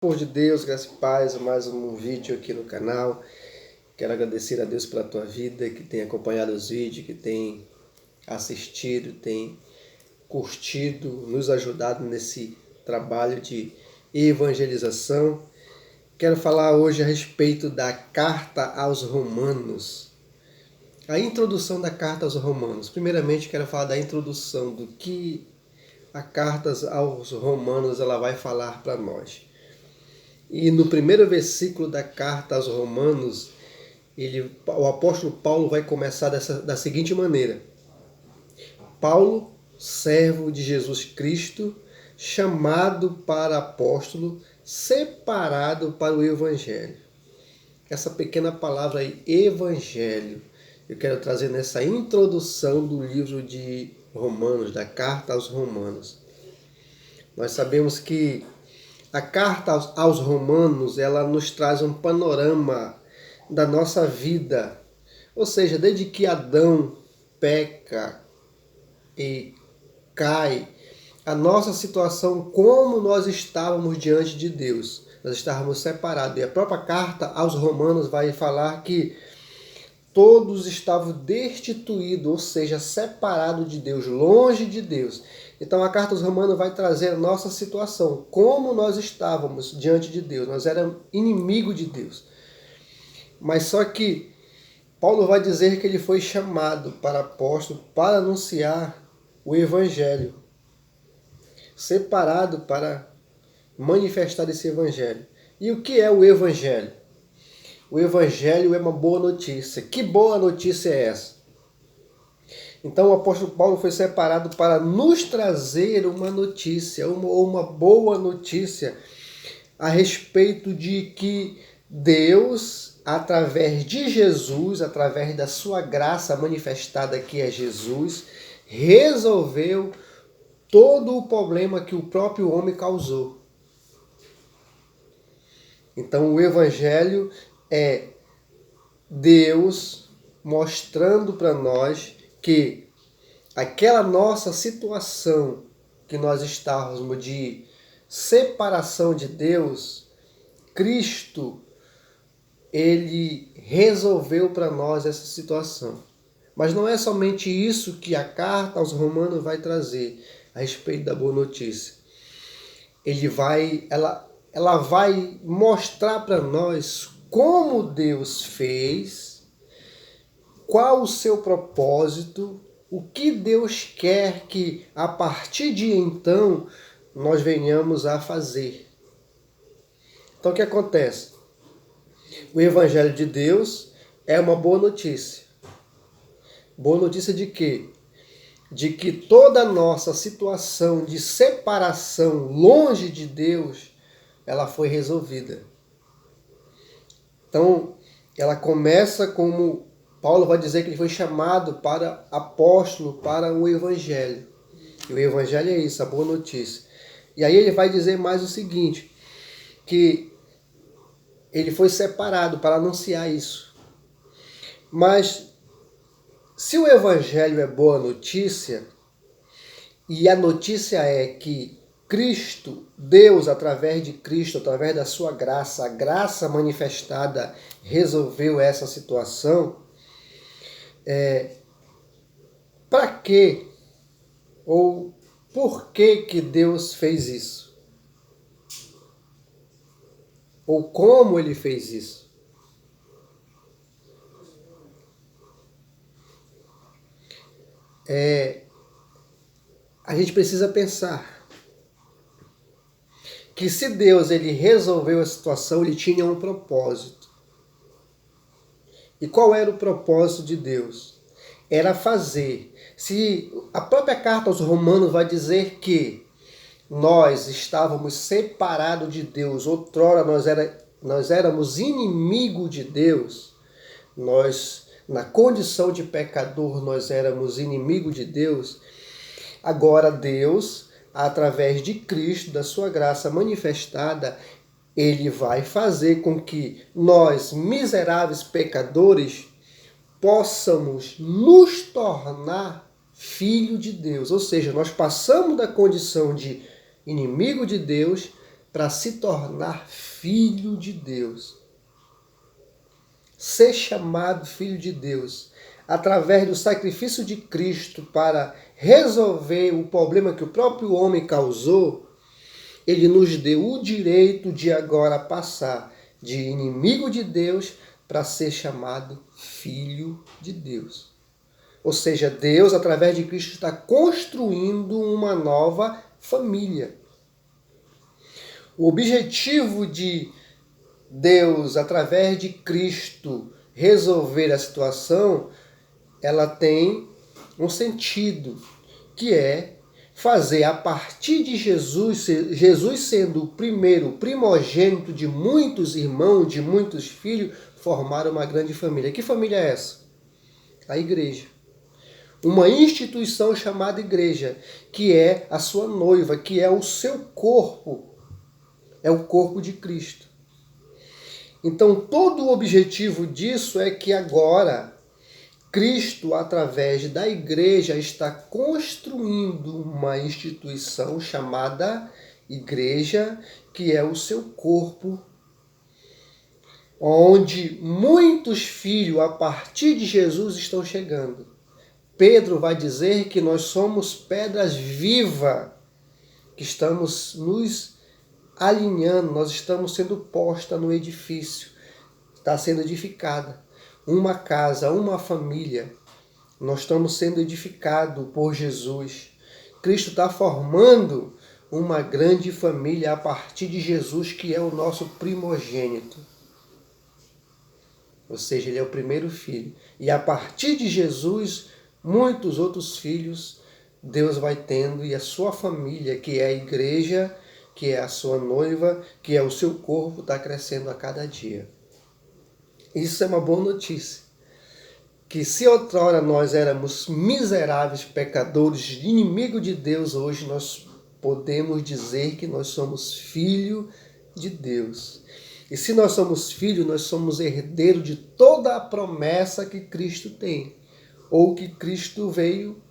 Por de Deus, graça e paz, mais um vídeo aqui no canal. Quero agradecer a Deus pela tua vida, que tem acompanhado os vídeos, que tem assistido, tem curtido, nos ajudado nesse trabalho de evangelização. Quero falar hoje a respeito da carta aos Romanos. A introdução da carta aos Romanos. Primeiramente, quero falar da introdução do que a carta aos Romanos ela vai falar para nós. E no primeiro versículo da carta aos Romanos, o apóstolo Paulo vai começar da seguinte maneira: Paulo, servo de Jesus Cristo, chamado para apóstolo, separado para o Evangelho. Essa pequena palavra aí, Evangelho, eu quero trazer nessa introdução do livro de Romanos, da carta aos Romanos. Nós sabemos que a carta aos Romanos, ela nos traz um panorama da nossa vida. Ou seja, desde que Adão peca e cai, a nossa situação, como nós estávamos diante de Deus. Nós estávamos separados. E a própria carta aos Romanos vai falar que todos estavam destituídos, ou seja, separados de Deus, longe de Deus. Então a carta aos Romanos vai trazer a nossa situação, como nós estávamos diante de Deus. Nós éramos inimigos de Deus. Mas só que Paulo vai dizer que ele foi chamado para apóstolo para anunciar o Evangelho, separado para manifestar esse Evangelho. E o que é o Evangelho? O Evangelho é uma boa notícia. Que boa notícia é essa? Então o apóstolo Paulo foi separado para nos trazer uma notícia, uma boa notícia a respeito de que Deus, através de Jesus, através da sua graça manifestada que é Jesus, resolveu todo o problema que o próprio homem causou. Então o Evangelho é Deus mostrando para nós que aquela nossa situação que nós estávamos de separação de Deus, Cristo, ele resolveu para nós essa situação. Mas não é somente isso que a carta aos Romanos vai trazer a respeito da boa notícia. Ela vai mostrar para nós como Deus fez, qual o seu propósito, o que Deus quer que a partir de então nós venhamos a fazer. Então o que acontece? O Evangelho de Deus é uma boa notícia. Boa notícia de quê? De que toda a nossa situação de separação longe de Deus, ela foi resolvida. Então, ela começa como Paulo vai dizer que ele foi chamado para apóstolo, para o Evangelho. E o Evangelho é isso, a boa notícia. E aí ele vai dizer mais o seguinte, que ele foi separado para anunciar isso. Mas se o Evangelho é boa notícia, e a notícia é que Cristo, Deus, através de Cristo, através da sua graça, a graça manifestada resolveu essa situação, para quê? Ou por que Deus fez isso? Ou como ele fez isso? A gente precisa pensar que se Deus ele resolveu a situação, ele tinha um propósito. E qual era o propósito de Deus? Era fazer. Se a própria carta aos Romanos vai dizer que nós estávamos separados de Deus, outrora nós éramos inimigos de Deus, nós, na condição de pecador, nós éramos inimigos de Deus. Agora Deus, através de Cristo, da sua graça manifestada, ele vai fazer com que nós, miseráveis pecadores, possamos nos tornar filho de Deus. Ou seja, nós passamos da condição de inimigo de Deus para se tornar filho de Deus. Ser chamado filho de Deus através do sacrifício de Cristo para resolver o problema que o próprio homem causou, ele nos deu o direito de agora passar de inimigo de Deus para ser chamado filho de Deus. Ou seja, Deus, através de Cristo, está construindo uma nova família. O objetivo de Deus, através de Cristo, resolver a situação, ela tem um sentido, que é fazer a partir de Jesus, Jesus sendo o primeiro primogênito de muitos irmãos, de muitos filhos, formar uma grande família. Que família é essa? A igreja. Uma instituição chamada igreja, que é a sua noiva, que é o seu corpo, é o corpo de Cristo. Então, todo o objetivo disso é que agora Cristo, através da igreja, está construindo uma instituição chamada igreja, que é o seu corpo, onde muitos filhos, a partir de Jesus, estão chegando. Pedro vai dizer que nós somos pedras vivas, que estamos nos alinhando, nós estamos sendo posta no edifício, está sendo edificada. Uma casa, uma família, nós estamos sendo edificados por Jesus. Cristo está formando uma grande família a partir de Jesus, que é o nosso primogênito. Ou seja, ele é o primeiro filho. E a partir de Jesus, muitos outros filhos Deus vai tendo, e a sua família, que é a igreja, que é a sua noiva, que é o seu corpo, está crescendo a cada dia. Isso é uma boa notícia. Que se outrora nós éramos miseráveis pecadores, inimigos de Deus, hoje nós podemos dizer que nós somos filhos de Deus. E se nós somos filhos, nós somos herdeiros de toda a promessa que Cristo tem, ou que Cristo veio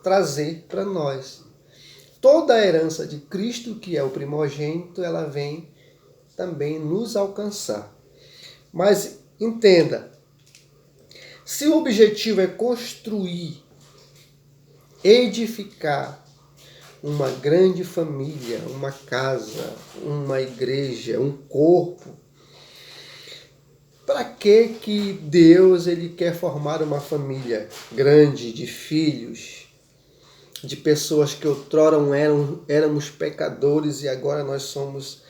trazer para nós. Toda a herança de Cristo, que é o primogênito, ela vem também nos alcançar. Mas entenda, se o objetivo é construir, edificar uma grande família, uma casa, uma igreja, um corpo, para que Deus ele quer formar uma família grande de filhos, de pessoas que outrora éramos pecadores e agora nós somos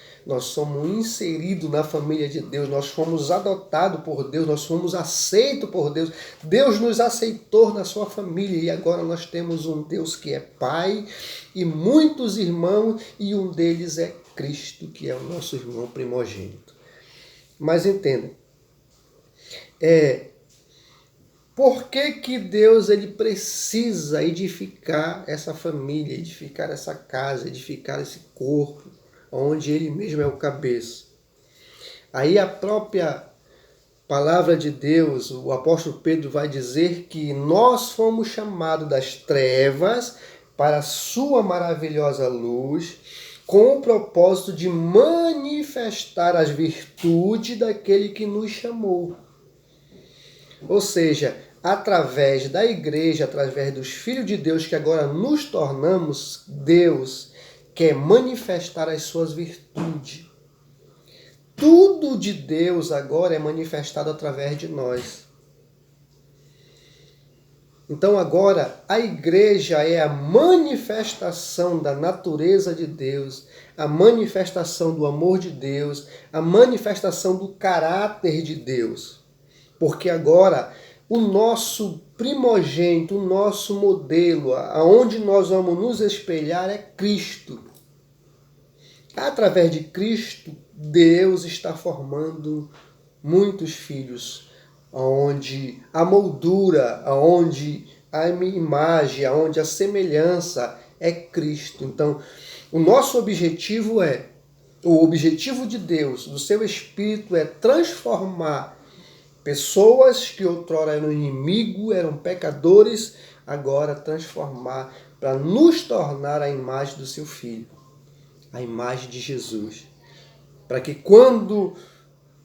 inseridos na família de Deus, nós fomos adotados por Deus, nós fomos aceitos por Deus, Deus nos aceitou na sua família e agora nós temos um Deus que é Pai e muitos irmãos e um deles é Cristo, que é o nosso irmão primogênito. Mas entenda, por que Deus ele precisa edificar essa família, edificar essa casa, edificar esse corpo, onde ele mesmo é o cabeça? Aí a própria palavra de Deus, o apóstolo Pedro vai dizer que nós fomos chamados das trevas para a sua maravilhosa luz, com o propósito de manifestar as virtudes daquele que nos chamou. Ou seja, através da igreja, através dos filhos de Deus que agora nos tornamos, Deus quer manifestar as suas virtudes. Tudo de Deus agora é manifestado através de nós. Então agora a igreja é a manifestação da natureza de Deus, a manifestação do amor de Deus, a manifestação do caráter de Deus. Porque agora o nosso primogênito, o nosso modelo, aonde nós vamos nos espelhar é Cristo. Através de Cristo, Deus está formando muitos filhos, onde a moldura, onde a imagem, onde a semelhança é Cristo. Então, o nosso objetivo o objetivo de Deus, do seu Espírito, é transformar pessoas que outrora eram inimigos, eram pecadores, agora transformar para nos tornar a imagem do seu Filho, a imagem de Jesus. para que quando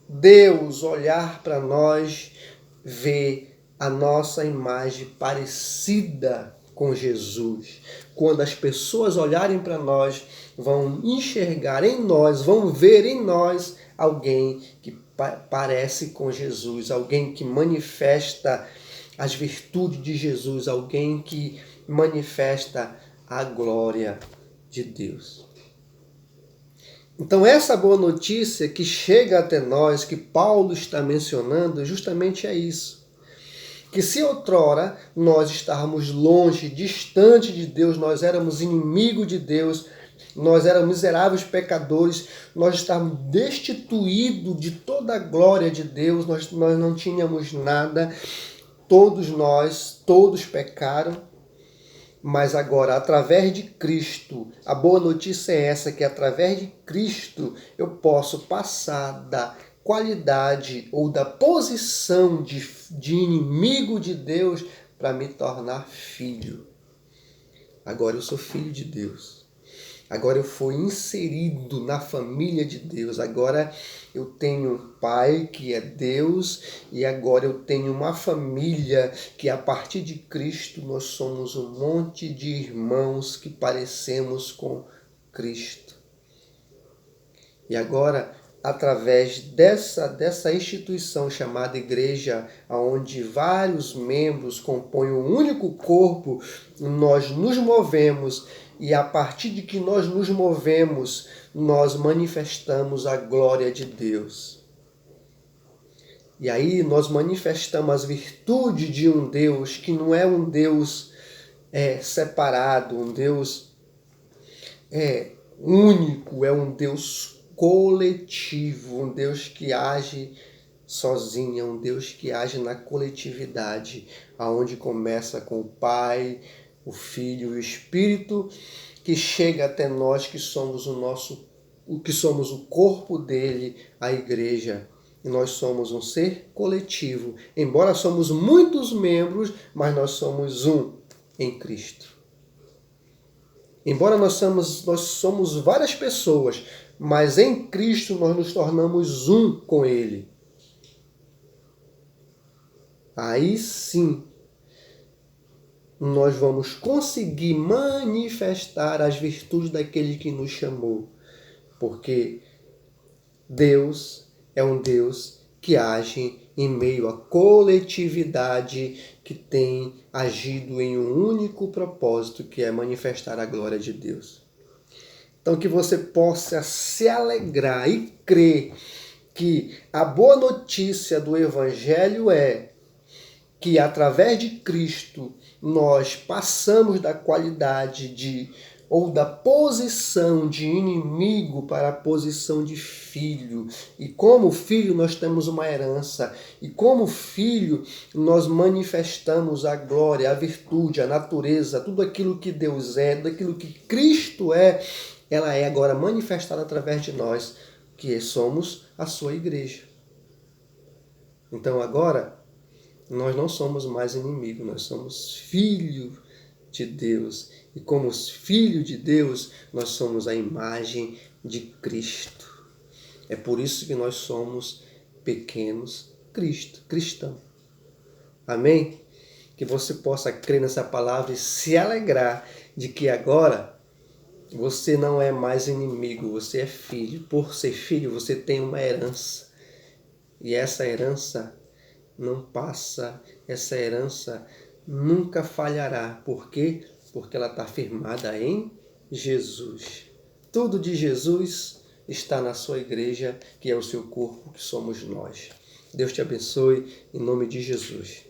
Deus olhar para nós, vê a nossa imagem parecida com Jesus. Quando as pessoas olharem para nós, vão enxergar em nós, vão ver em nós alguém que parece com Jesus, alguém que manifesta as virtudes de Jesus, alguém que manifesta a glória de Deus. Então essa boa notícia que chega até nós, que Paulo está mencionando, justamente é isso. Que se outrora nós estávamos longe, distante de Deus, nós éramos inimigos de Deus, nós éramos miseráveis pecadores, nós estávamos destituídos de toda a glória de Deus, nós não tínhamos nada, todos pecaram, mas agora, através de Cristo, a boa notícia é essa, que através de Cristo eu posso passar da qualidade ou da posição de inimigo de Deus para me tornar filho. Agora eu sou filho de Deus. Agora eu fui inserido na família de Deus. Agora eu tenho um pai que é Deus e agora eu tenho uma família que a partir de Cristo nós somos um monte de irmãos que parecemos com Cristo. E agora, através dessa instituição chamada igreja, onde vários membros compõem um único corpo, nós nos movemos e a partir de que nós nos movemos, nós manifestamos a glória de Deus. E aí nós manifestamos as virtudes de um Deus que não é um Deus separado, um Deus único, é um Deus coletivo, um Deus que age sozinho, um Deus que age na coletividade, aonde começa com o Pai, o Filho e o Espírito, que chega até nós que somos o corpo dele, a igreja. E nós somos um ser coletivo. Embora somos muitos membros, mas nós somos um em Cristo. Embora nós somos várias pessoas, mas em Cristo nós nos tornamos um com Ele. Aí sim, nós vamos conseguir manifestar as virtudes daquele que nos chamou. Porque Deus é um Deus que age em meio à coletividade que tem agido em um único propósito, que é manifestar a glória de Deus. Então que você possa se alegrar e crer que a boa notícia do Evangelho é que através de Cristo nós passamos da qualidade ou da posição de inimigo para a posição de filho. E como filho nós temos uma herança. E como filho nós manifestamos a glória, a virtude, a natureza, tudo aquilo que Deus é, tudo aquilo que Cristo é, ela é agora manifestada através de nós, que somos a sua igreja. Então agora nós não somos mais inimigos, nós somos filhos de Deus. E como filhos de Deus, nós somos a imagem de Cristo. É por isso que nós somos pequenos cristãos. Amém? Que você possa crer nessa palavra e se alegrar de que agora você não é mais inimigo, você é filho. Por ser filho, você tem uma herança. E essa herança não passa, essa herança nunca falhará. Por quê? Porque ela está firmada em Jesus. Tudo de Jesus está na sua igreja, que é o seu corpo, que somos nós. Deus te abençoe, em nome de Jesus.